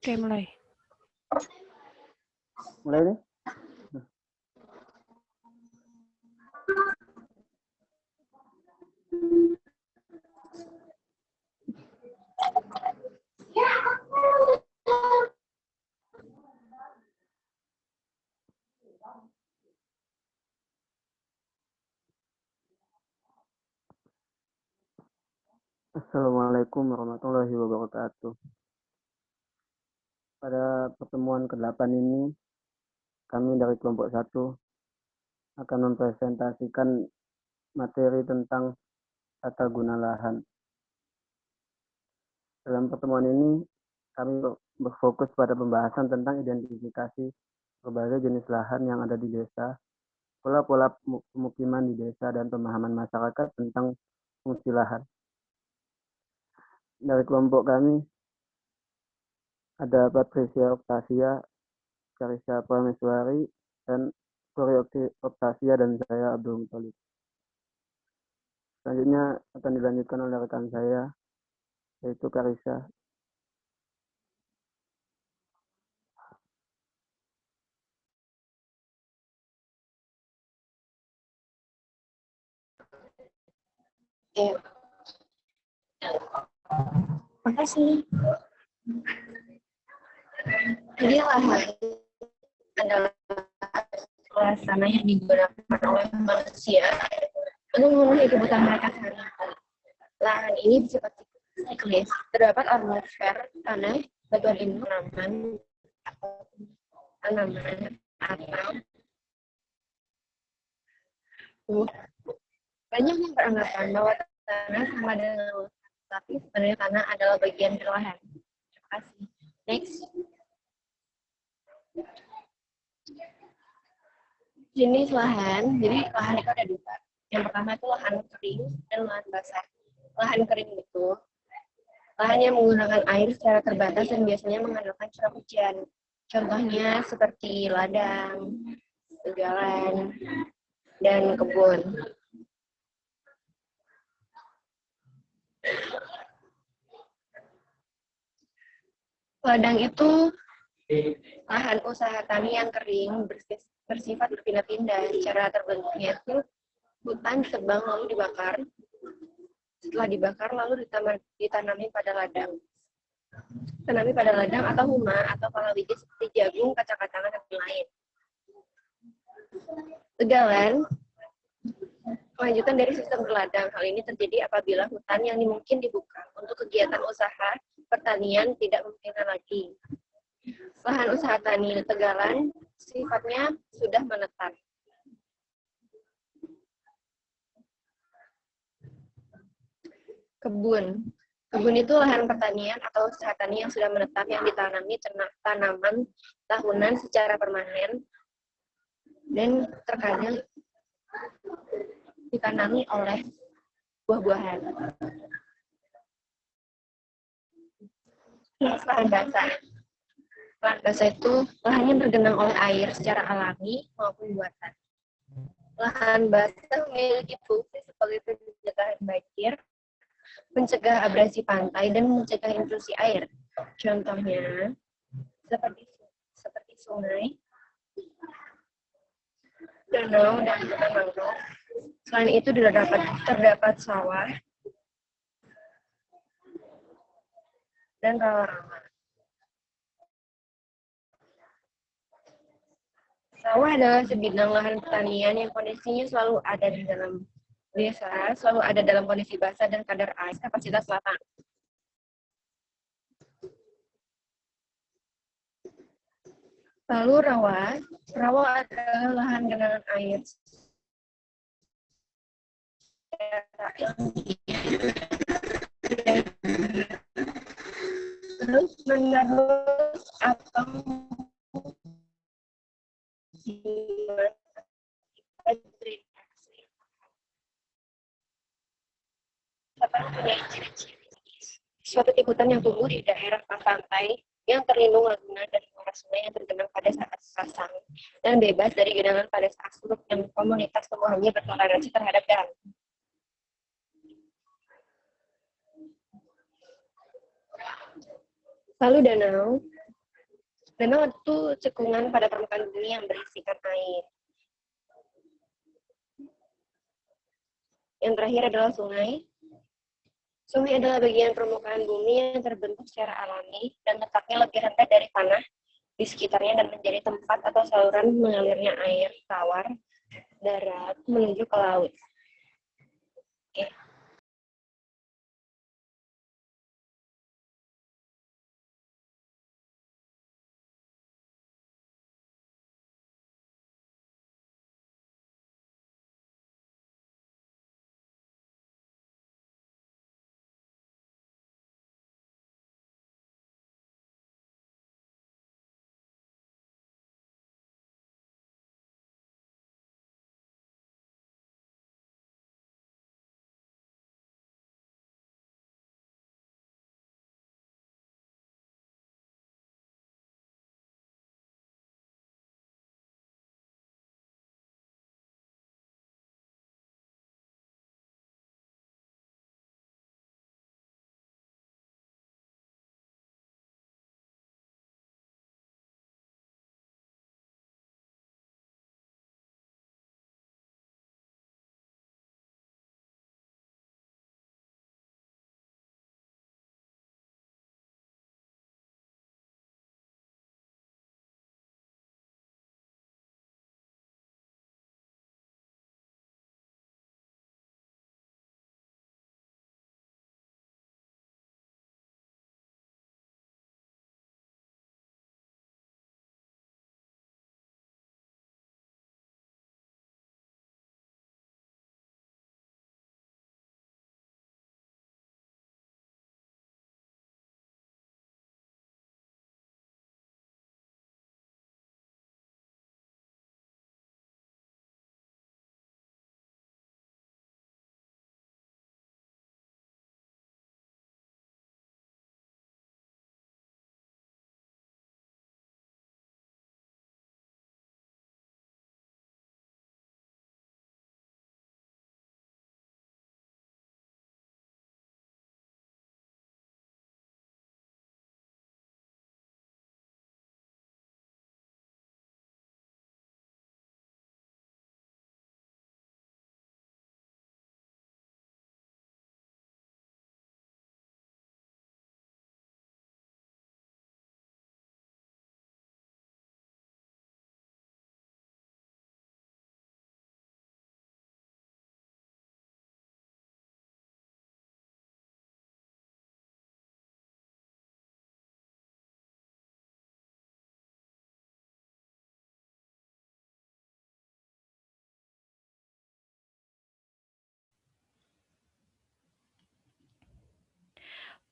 Oke, mulai. Mulai nih. Assalamualaikum warahmatullahi wabarakatuh. Pada pertemuan ke-8 ini, kami dari kelompok 1 akan mempresentasikan materi tentang tata guna lahan. Dalam pertemuan ini, kami berfokus pada pembahasan tentang identifikasi berbagai jenis lahan yang ada di desa, pola-pola pemukiman di desa, dan pemahaman masyarakat tentang fungsi lahan. Dari kelompok kami, ada Patricia Oktasia, Karisha Prameswari, dan Kori Oktasia, dan saya Abdul Muthalib. Selanjutnya akan dilanjutkan oleh rekan saya, yaitu Karisha. Makasih. Jadi lahan adalah tanah yang digunakan oleh manusia untuk memenuhi kebutuhan mereka sehari-hari. Lahan ini bersifat siklis. Terdapat atmosfer tanah, batuan ini tanaman atau banyak yang beranggapan bahwa tanah sama dengan laut, tapi sebenarnya tanah adalah bagian dari lahan. Terima kasih. Next. Jenis lahan, jadi lahan itu ada dua. Yang pertama itu lahan kering dan lahan basah. Lahan kering itu lahan yang menggunakan air secara terbatas dan biasanya mengandalkan curah hujan. Contohnya seperti ladang, tegalan, dan kebun. Ladang itu lahan usaha tani yang kering bersifat berpindah-pindah. Cara terbentuknya itu hutan ditebang lalu dibakar. Setelah dibakar lalu ditanami pada ladang. Tanami pada ladang atau huma atau palawija seperti jagung, kacang-kacangan, dan lain. Tegalan, kelanjutan dari sistem berladang. Hal ini terjadi apabila hutan yang mungkin dibuka untuk kegiatan usaha pertanian tidak memungkinkan lagi. Lahan usaha tani tegalan sifatnya sudah menetap. Kebun. Kebun itu lahan pertanian atau usaha tani yang sudah menetap yang ditanami tanaman tahunan secara permanen dan terkadang ditanami oleh buah-buahan. Lahan basah. Lahan basah itu lahan yang tergenang oleh air secara alami maupun buatan. Lahan basah memiliki fungsi sebagai pencegahan banjir, mencegah abrasi pantai, dan mencegah intrusi air. Contohnya seperti sungai, danau, dan hutan mangrove. Selain itu terdapat sawah dan rawa-rawa. Sawah adalah sebidang lahan pertanian yang kondisinya selalu ada di dalam desa, selalu ada dalam kondisi basah dan kadar air kapasitas lapangan. Lalu rawa adalah lahan genangan air. Terus menerus atau suatu tipe hutan yang tumbuh di daerah pantai yang terlindung laguna dari muara sungai yang tergenang pada saat pasang dan bebas dari genangan pada saat surut yang komunitas tumbuhannya bertoleransi terhadap garam. Lalu danau Danau itu cekungan pada permukaan bumi yang berisikan air. Yang terakhir adalah sungai. Sungai adalah bagian permukaan bumi yang terbentuk secara alami dan letaknya lebih rendah dari tanah di sekitarnya dan menjadi tempat atau saluran mengalirnya air tawar darat menuju ke laut. Oke.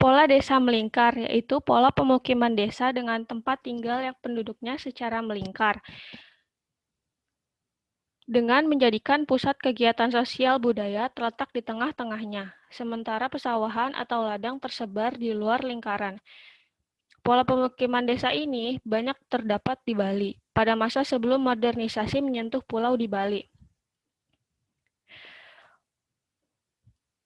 Pola desa melingkar, yaitu pola pemukiman desa dengan tempat tinggal yang penduduknya secara melingkar, dengan menjadikan pusat kegiatan sosial budaya terletak di tengah-tengahnya, sementara pesawahan atau ladang tersebar di luar lingkaran. Pola pemukiman desa ini banyak terdapat di Bali, pada masa sebelum modernisasi menyentuh pulau di Bali.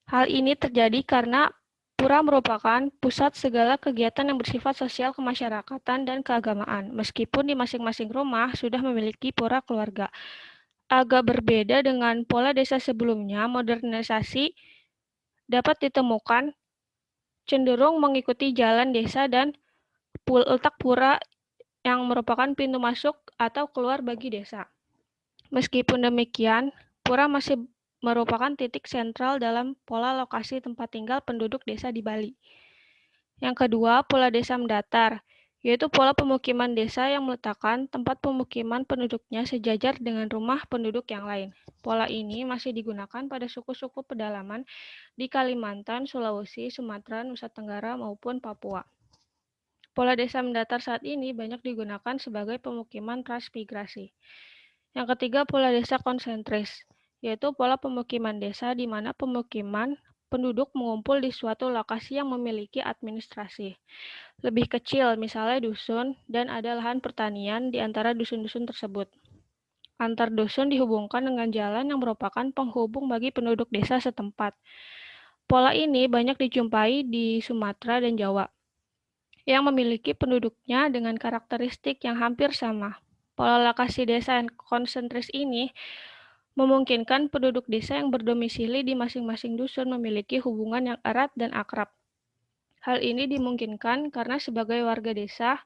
Hal ini terjadi karena pura merupakan pusat segala kegiatan yang bersifat sosial kemasyarakatan dan keagamaan, meskipun di masing-masing rumah sudah memiliki pura keluarga. Agak berbeda dengan pola desa sebelumnya, modernisasi dapat ditemukan cenderung mengikuti jalan desa dan letak pura yang merupakan pintu masuk atau keluar bagi desa. Meskipun demikian, pura masih merupakan titik sentral dalam pola lokasi tempat tinggal penduduk desa di Bali. Yang kedua, pola desa mendatar, yaitu pola pemukiman desa yang meletakkan tempat pemukiman penduduknya sejajar dengan rumah penduduk yang lain. Pola ini masih digunakan pada suku-suku pedalaman di Kalimantan, Sulawesi, Sumatera, Nusa Tenggara, maupun Papua. Pola desa mendatar saat ini banyak digunakan sebagai pemukiman transmigrasi. Yang ketiga, pola desa konsentris, yaitu pola pemukiman desa di mana pemukiman penduduk mengumpul di suatu lokasi yang memiliki administrasi lebih kecil, misalnya dusun, dan ada lahan pertanian di antara dusun-dusun tersebut. Antar dusun dihubungkan dengan jalan yang merupakan penghubung bagi penduduk desa setempat. Pola ini banyak dijumpai di Sumatera dan Jawa. yang memiliki penduduknya dengan karakteristik yang hampir sama. Pola lokasi desa yang konsentris ini memungkinkan penduduk desa yang berdomisili di masing-masing dusun memiliki hubungan yang erat dan akrab. Hal ini dimungkinkan karena sebagai warga desa,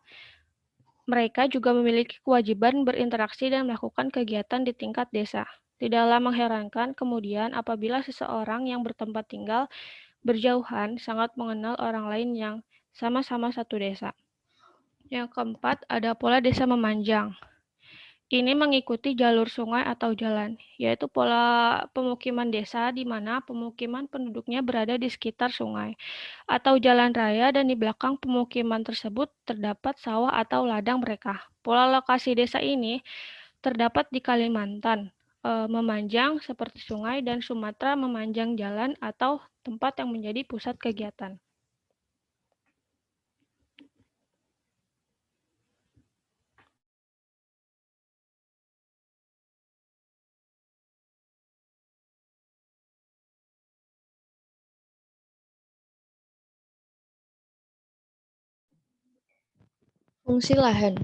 mereka juga memiliki kewajiban berinteraksi dan melakukan kegiatan di tingkat desa. Tidaklah mengherankan kemudian apabila seseorang yang bertempat tinggal berjauhan sangat mengenal orang lain yang sama-sama satu desa. Yang keempat, ada pola desa memanjang. Ini mengikuti jalur sungai atau jalan, yaitu pola pemukiman desa di mana pemukiman penduduknya berada di sekitar sungai atau jalan raya dan di belakang pemukiman tersebut terdapat sawah atau ladang mereka. Pola lokasi desa ini terdapat di Kalimantan, memanjang seperti sungai, dan Sumatera memanjang jalan atau tempat yang menjadi pusat kegiatan. Fungsi lahan.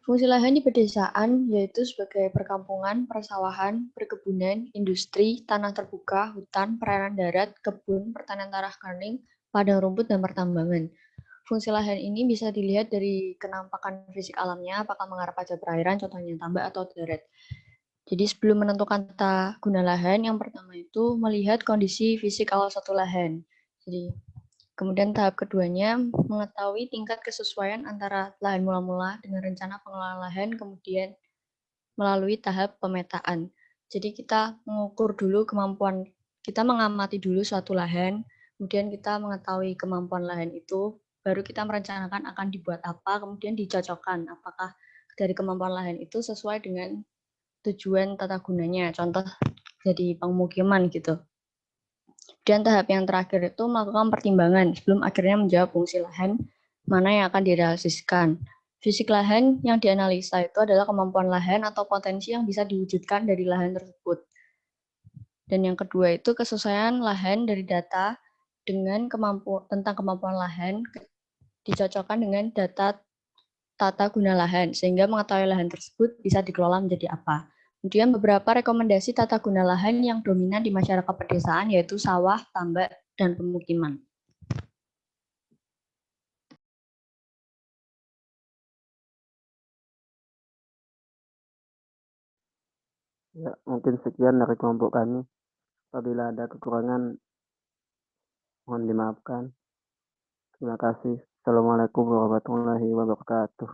Fungsi lahan di pedesaan yaitu sebagai perkampungan, persawahan, perkebunan, industri, tanah terbuka, hutan, perairan darat, kebun, pertanian tanah kering, padang rumput, dan pertambangan. Fungsi lahan ini bisa dilihat dari kenampakan fisik alamnya, apakah mengarah pada perairan, contohnya tambak atau darat. Jadi sebelum menentukan tata guna lahan, yang pertama itu melihat kondisi fisik awal satu lahan. Jadi kemudian tahap keduanya mengetahui tingkat kesesuaian antara lahan mula-mula dengan rencana pengelolaan lahan, kemudian melalui tahap pemetaan. Jadi kita mengukur dulu kemampuan, kita mengamati dulu suatu lahan, kemudian kita mengetahui kemampuan lahan itu, baru kita merencanakan akan dibuat apa, kemudian dicocokkan apakah dari kemampuan lahan itu sesuai dengan tujuan tata gunanya, contoh jadi pemukiman gitu. Dan tahap yang terakhir itu melakukan pertimbangan sebelum akhirnya menjawab fungsi lahan mana yang akan direalisasikan. Fisik lahan yang dianalisa itu adalah kemampuan lahan atau potensi yang bisa diwujudkan dari lahan tersebut. Dan yang kedua itu kesesuaian lahan dari data dengan tentang kemampuan lahan dicocokkan dengan data tata guna lahan sehingga mengetahui lahan tersebut bisa dikelola menjadi apa. Kemudian beberapa rekomendasi tata guna lahan yang dominan di masyarakat pedesaan yaitu sawah, tambak, dan pemukiman. Ya, mungkin sekian dari kelompok kami. Apabila ada kekurangan, mohon dimaafkan. Terima kasih. Assalamualaikum warahmatullahi wabarakatuh.